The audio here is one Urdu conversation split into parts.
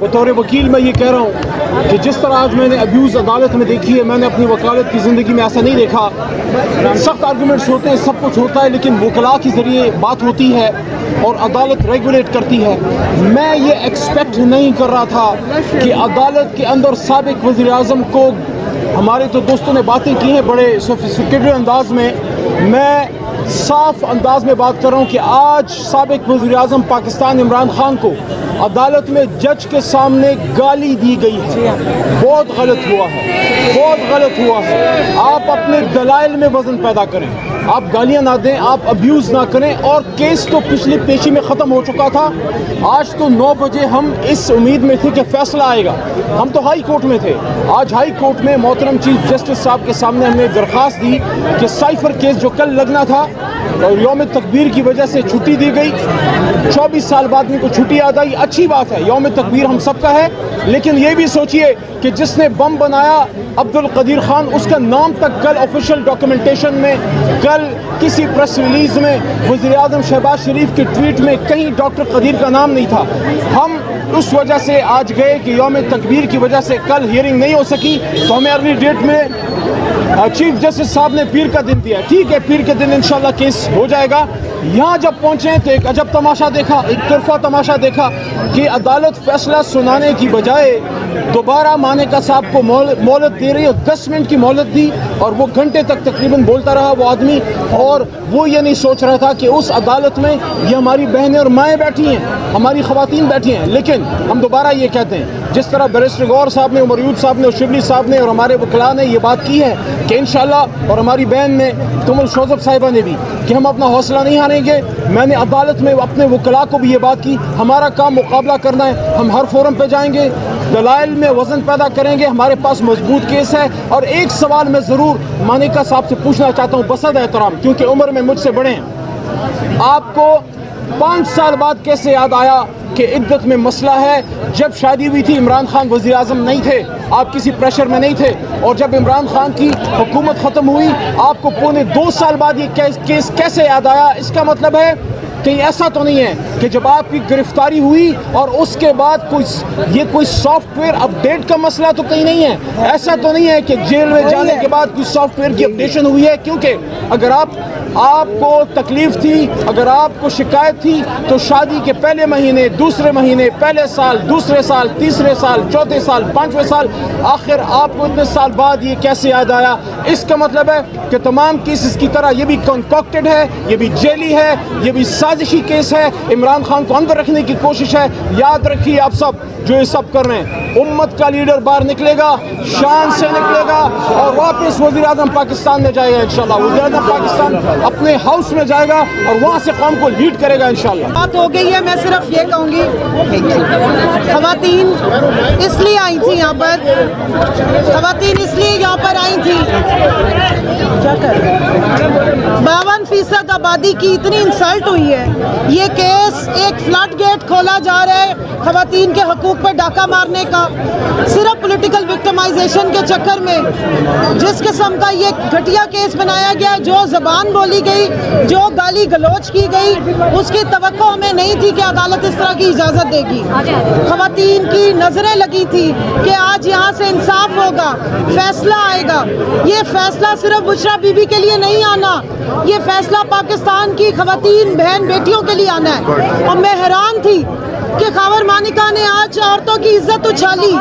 بطور وکیل میں یہ کہہ رہا ہوں کہ جس طرح آج میں نے ابیوز عدالت میں دیکھی ہے، میں نے اپنی وکالت کی زندگی میں ایسا نہیں دیکھا۔ سخت آرگومنٹس ہوتے ہیں، سب کچھ ہوتا ہے، لیکن وکلاء کے ذریعے بات ہوتی ہے اور عدالت ریگولیٹ کرتی ہے۔ میں یہ ایکسپیکٹ نہیں کر رہا تھا کہ عدالت کے اندر سابق وزیر اعظم کو، ہمارے تو دوستوں نے باتیں کی ہیں بڑے سوفسٹیکیٹڈ انداز میں صاف انداز میں بات کر رہا ہوں کہ آج سابق وزیر اعظم پاکستان عمران خان کو عدالت میں جج کے سامنے گالی دی گئی ہے۔ بہت غلط ہوا ہے، بہت غلط ہوا ہے۔ آپ اپنے دلائل میں وزن پیدا کریں، آپ گالیاں نہ دیں، آپ ابیوز نہ کریں۔ اور کیس تو پچھلی پیشی میں ختم ہو چکا تھا۔ آج تو 9 بجے ہم اس امید میں تھے کہ فیصلہ آئے گا۔ ہم تو ہائی کورٹ میں تھے۔ آج ہائی کورٹ میں محترم چیف جسٹس صاحب کے سامنے ہم نے درخواست دی کہ سائفر کیس جو کل لگنا تھا اور یوم تکبیر کی وجہ سے چھٹی دی گئی، 24 سال بعد ان کو چھٹی یاد آئی، اچھی بات ہے، یوم تکبیر ہم سب کا ہے، لیکن یہ بھی سوچئے کہ جس نے بم بنایا عبد القدیر خان، اس کا نام تک کل آفیشیل ڈاکومنٹیشن میں، کل کسی پریس ریلیز میں، وزیر اعظم شہباز شریف کے ٹویٹ میں کہیں ڈاکٹر قدیر کا نام نہیں تھا۔ ہم اس وجہ سے آج گئے کہ یوم تکبیر کی وجہ سے کل ہیئرنگ نہیں ہو سکی، تو ہمیں ارلی ڈیٹ میں چیف جسٹس صاحب نے پیر کا دن دیا۔ ٹھیک ہے، پیر کے دن انشاءاللہ کیس ہو جائے گا۔ یہاں جب پہنچے تو ایک عجب تماشا دیکھا، ایک طرفہ تماشا دیکھا کہ عدالت فیصلہ سنانے کی بجائے دوبارہ مانیکا صاحب کو مہلت دے رہی ہے، 10 منٹ کی مہلت دی، اور وہ گھنٹے تک تقریباً بولتا رہا وہ آدمی، اور وہ یہ نہیں سوچ رہا تھا کہ اس عدالت میں یہ ہماری بہنیں اور مائیں بیٹھی ہیں، ہماری خواتین بیٹھی ہیں۔ لیکن ہم دوبارہ یہ کہتے ہیں، جس طرح بیرسٹر غور صاحب نے، عمر یوب صاحب نے اور شبلی صاحب نے اور ہمارے وکلاء نے یہ بات کی ہے کہ انشاءاللہ، اور ہماری بہن نے تمل شوزب صاحبہ نے بھی، کہ ہم اپنا حوصلہ نہیں ہاریں گے۔ میں نے عدالت میں اپنے وکلاء کو بھی یہ بات کی، ہمارا کام مقابلہ کرنا ہے، ہم ہر فورم پہ جائیں گے، دلائل میں وزن پیدا کریں گے، ہمارے پاس مضبوط کیس ہے۔ اور ایک سوال میں ضرور مانیکا صاحب سے پوچھنا چاہتا ہوں بصد احترام، کیونکہ عمر میں مجھ سے بڑے ہیں، آپ کو 5 سال بعد کیسے یاد آیا کہ عدت میں مسئلہ ہے؟ جب شادی ہوئی تھی عمران خان وزیر اعظم نہیں تھے، آپ کسی پریشر میں نہیں تھے، اور جب عمران خان کی حکومت ختم ہوئی آپ کو پونے 2 سال بعد یہ کیس کیسے یاد آیا؟ اس کا مطلب ہے کہیں ایسا تو نہیں ہے کہ جب آپ کی گرفتاری ہوئی اور اس کے بعد کوئی سافٹ ویئر اپڈیٹ کا مسئلہ تو کہیں نہیں ہے؟ ایسا تو نہیں ہے کہ جیل میں جانے کے بعد کوئی سافٹ ویئر کی اپڈیشن ہوئی ہے؟ کیونکہ اگر آپ کو تکلیف تھی، اگر آپ کو شکایت تھی، تو شادی کے پہلے مہینے، دوسرے مہینے، پہلے سال، دوسرے سال، تیسرے سال، چوتھے سال، 5ویں سال، آخر آپ کو اتنے سال بعد یہ کیسے یاد آیا؟ اس کا مطلب ہے کہ تمام کیسز کی طرح یہ بھی کنکاکٹڈ ہے، یہ بھی جیلی ہے، یہ بھی سازشی کیس ہے، عمران خان کو اندر رکھنے کی کوشش ہے۔ یاد رکھیے آپ سب جو یہ سب کر رہے ہیں، امت کا لیڈر باہر نکلے گا، شان سے نکلے گا، اور واپس وزیر اعظم پاکستان میں جائے گا انشاءاللہ۔ وزیر اعظم پاکستان اپنے ہاؤس میں جائے گا اور وہاں سے قوم کو لیڈ کرے گا انشاءاللہ۔ بات ہو گئی ہے، میں صرف یہ کہوں گی، خواتین اس لیے آئی تھی یہاں پر، خواتین اس لیے یہاں پر آئی تھی، 52% آبادی کی اتنی انسلٹ ہوئی ہے، یہ کیس ایک فلڈ گیٹ کھولا جا رہا ہے خواتین کے حقوق پہ ڈاکہ مارنے کا، صرف پولیٹیکل وکٹمائزیشن کے چکر میں جس قسم کا یہ گھٹیا کیس بنایا گیا، جو زبان بولی گئی، جو گالی گلوچ کی گئی، اس کی توقع ہمیں نہیں تھی کہ عدالت اس طرح کی اجازت دے گی۔ خواتین کی نظریں لگی تھی کہ آج یہاں سے انصاف ہوگا، فیصلہ آئے گا۔ یہ فیصلہ صرف بشرا بی بی کے لیے نہیں آنا، یہ فیصلہ پاکستان کی خواتین بہن بیٹیوں کے لیے آنا ہے۔ اور میں حیران تھی کہ خاور مانیکا نے آج عورتوں کی عزت اچھالی،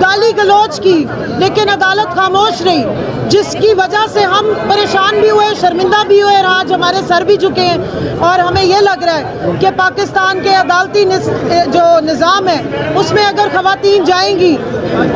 گالی گلوچ کی، لیکن عدالت خاموش رہی، جس کی وجہ سے ہم پریشان بھی ہوئے، شرمندہ بھی ہوئے، اور آج ہمارے سر بھی جھکے ہیں، اور ہمیں یہ لگ رہا ہے کہ پاکستان کے عدالتی جو نظام ہے اس میں اگر خواتین جائیں گی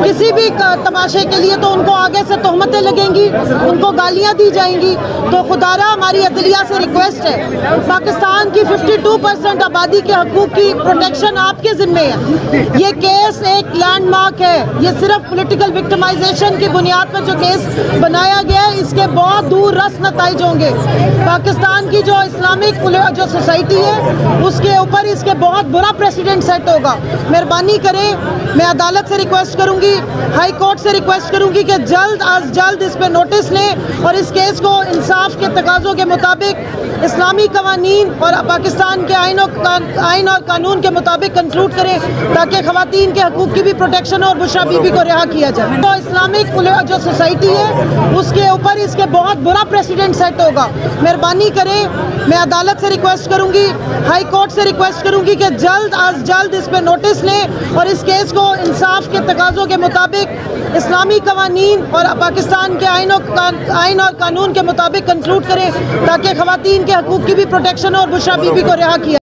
کسی بھی تماشے کے لیے تو ان کو آگے سے تہمتیں لگیں گی، ان کو گالیاں دی جائیں گی۔ تو خدارہ ہماری عدلیہ سے ریکویسٹ ہے، پاکستان کی 52% آبادی کے حقوق کی پروٹیکشن آپ کے ذمہ ہے۔ یہ کیس ایک لینڈ مارک ہے، یہ صرف پولیٹیکل وکٹمائزیشن کی بنیاد پر جو کیس بنایا گیا ہے اس کے بہت دور رس نتائج ہوں گے۔ پاکستان کی جو اسلامک جو سوسائٹی ہے اس کے اوپر اس کے بہت برا پریسیڈنٹ سیٹ ہوگا۔ مہربانی کریں، میں عدالت سے ریکویسٹ کروں گی، ہائی کورٹ سے ریکویسٹ کروں گی کہ جلد از جلد اس پہ نوٹس لیں اور اس کیس کو انصاف کے تقاضوں کے مطابق اسلامی قوانین اور پاکستان کے آئین اور قانون کے مطابق کنکلوڈ کریں تاکہ خواتین کے حقوق کی بھی پروٹیکشن اور بشرا بی بی کو رہا کیا جائے۔ تو اسلامک جو سوسائٹی ہے اس کے اوپر اس کے بہت برا پریسیڈنٹ سیٹ ہوگا۔ مہربانی کریں، میں عدالت سے ریکویسٹ کروں گی، ہائی کورٹ سے ریکویسٹ کروں گی کہ جلد از جلد اس پہ نوٹس لیں اور اس کیس کو انصاف کے تقاضوں کے مطابق اسلامی قوانین اور پاکستان کے آئین اور قانون کے مطابق کنکلوڈ کریں تاکہ خواتین کے حقوق کی بھی پروٹیکشن اور بشرا بی بی کو رہا کیا